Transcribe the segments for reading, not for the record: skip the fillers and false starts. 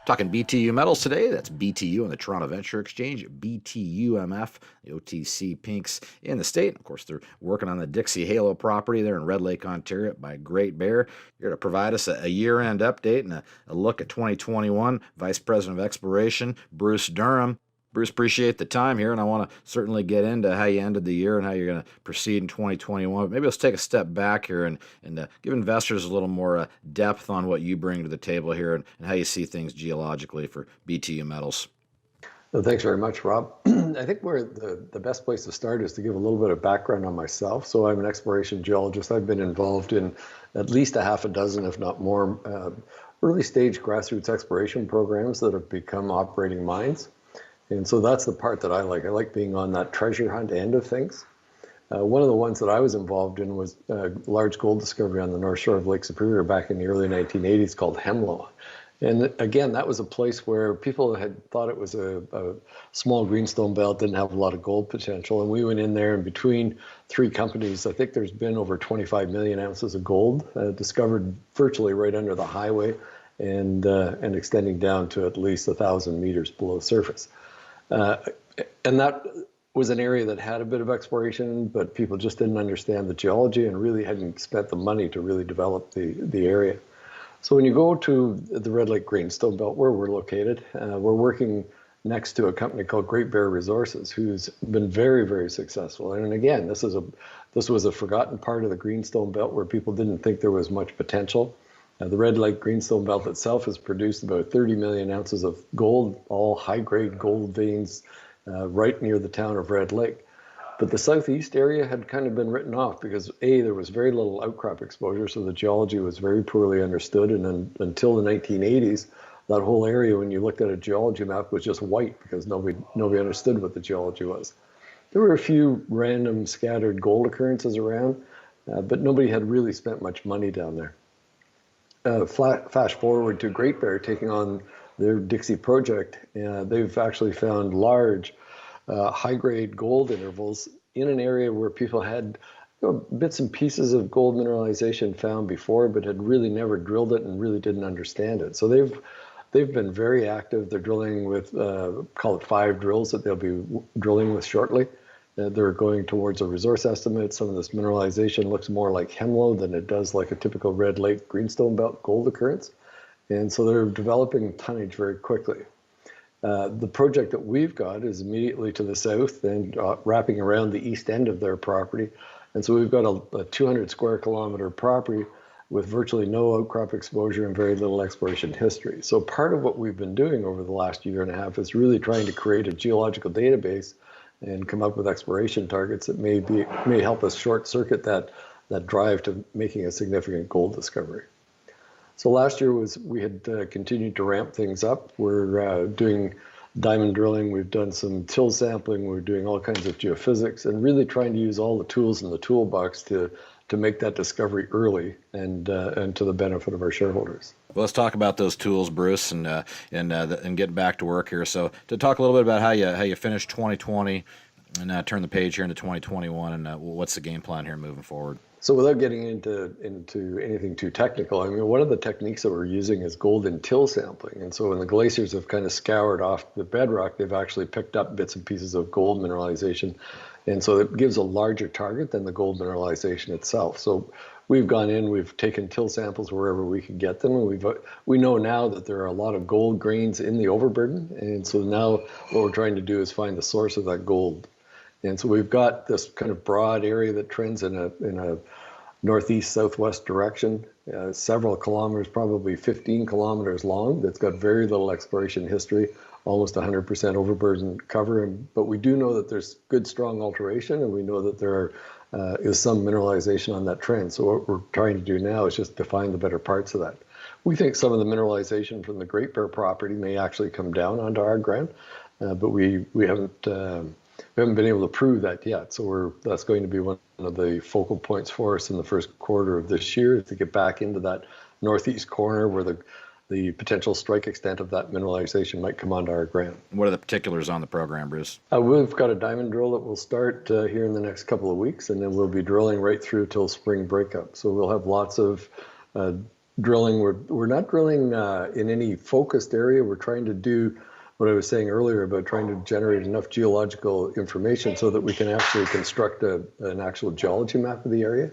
Talking BTU metals today. That's BTU on the Toronto Venture Exchange, BTUMF, the OTC Pinks in the state. Of course, they're working on the Dixie Halo property there in Red Lake, Ontario by Great Bear. Here to provide us a year-end update and a look at 2021. Vice President of Exploration, Bruce Durham. Bruce, appreciate the time here, and I want to certainly get into how you ended the year and how you're going to proceed in 2021. But maybe let's take a step back here and give investors a little more depth on what you bring to the table here and how you see things geologically for BTU metals. Well, thanks very much, Rob. I think where the best place to start is to give a little bit of background on myself. So I'm an exploration geologist. I've been involved in at least a half a dozen, if not more, early stage grassroots exploration programs that have become operating mines. And so that's the part that I like. I like being on that treasure hunt end of things. One of the ones that I was involved in was a large gold discovery on the north shore of Lake Superior back in the early 1980s called Hemlo. And again, that was a place where people had thought it was a small greenstone belt, didn't have a lot of gold potential. And we went in there, and between three companies, I think there's been over 25 million ounces of gold discovered virtually right under the highway and extending down to at least 1,000 meters below surface. And that was an area that had a bit of exploration, but people just didn't understand the geology and really hadn't spent the money to really develop the area. So when you go to the Red Lake Greenstone Belt, where we're located, we're working next to a company called Great Bear Resources, who's been very, very successful. And again, this was a forgotten part of the Greenstone Belt where people didn't think there was much potential. The Red Lake Greenstone Belt itself has produced about 30 million ounces of gold, all high-grade gold veins right near the town of Red Lake. But the southeast area had kind of been written off because A, there was very little outcrop exposure, so the geology was very poorly understood. And then, until the 1980s, that whole area, when you looked at a geology map, was just white because nobody understood what the geology was. There were a few random scattered gold occurrences around, but nobody had really spent much money down there. Flash forward to Great Bear taking on their Dixie project, they've actually found large high-grade gold intervals in an area where people had bits and pieces of gold mineralization found before, but had really never drilled it and really didn't understand it. So they've been very active. They're drilling with, call it 5 drills that they'll be drilling with shortly. They're going towards a resource estimate. Some of this mineralization looks more like Hemlo than it does like a typical Red Lake Greenstone Belt gold occurrence. And so they're developing tonnage very quickly. The project that we've got is immediately to the south and wrapping around the east end of their property. And so we've got a 200 square kilometer property with virtually no outcrop exposure and very little exploration history. So part of what we've been doing over the last year and a half is really trying to create a geological database and come up with exploration targets that may help us short circuit that drive to making a significant gold discovery. So last year we had continued to ramp things up. We're doing diamond drilling, we've done some till sampling, we're doing all kinds of geophysics, and really trying to use all the tools in the toolbox to make that discovery early and to the benefit of our shareholders. Well, let's talk about those tools, Bruce, and get back to work here. So to talk a little bit about how you finished 2020 and turn the page here into 2021, and what's the game plan here moving forward? So without getting into anything too technical, I mean, one of the techniques that we're using is gold in till sampling. And so when the glaciers have kind of scoured off the bedrock, they've actually picked up bits and pieces of gold mineralization. And so it gives a larger target than the gold mineralization itself. So we've gone in, we've taken till samples wherever we could get them. And we know now that there are a lot of gold grains in the overburden. And so now what we're trying to do is find the source of that gold. And so we've got this kind of broad area that trends in a northeast-southwest direction, several kilometers, probably 15 kilometers long, that's got very little exploration history, almost 100% overburden cover. But we do know that there's good, strong alteration, and we know that there is some mineralization on that trend. So what we're trying to do now is just define the better parts of that. We think some of the mineralization from the Great Bear property may actually come down onto our ground, but we haven't been able to prove that yet. So that's going to be one of the focal points for us in the first quarter of this year, is to get back into that northeast corner where the potential strike extent of that mineralization might come onto our ground. What are the particulars on the program, Bruce? We've got a diamond drill that will start here in the next couple of weeks, and then we'll be drilling right through till spring breakup. So we'll have lots of drilling. We're not drilling in any focused area. We're trying to do what I was saying earlier about trying to generate enough geological information so that we can actually construct an actual geology map of the area,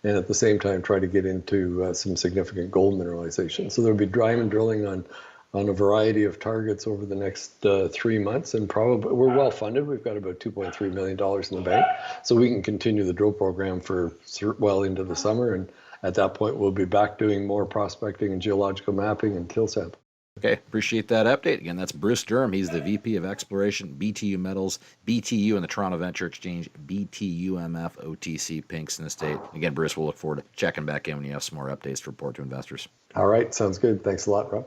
and at the same time try to get into some significant gold mineralization. So there'll be diamond drilling on a variety of targets over the next 3 months, and probably we're well funded. We've got about $2.3 million in the bank, so we can continue the drill program for well into the summer, and at that point we'll be back doing more prospecting and geological mapping and till sample. Okay, appreciate that update. Again, that's Bruce Durham. He's the VP of Exploration, BTU Metals, BTU in the Toronto Venture Exchange, BTUMF, OTC Pinks in the state. Again, Bruce, we'll look forward to checking back in when you have some more updates to report to investors. All right, sounds good. Thanks a lot, Rob.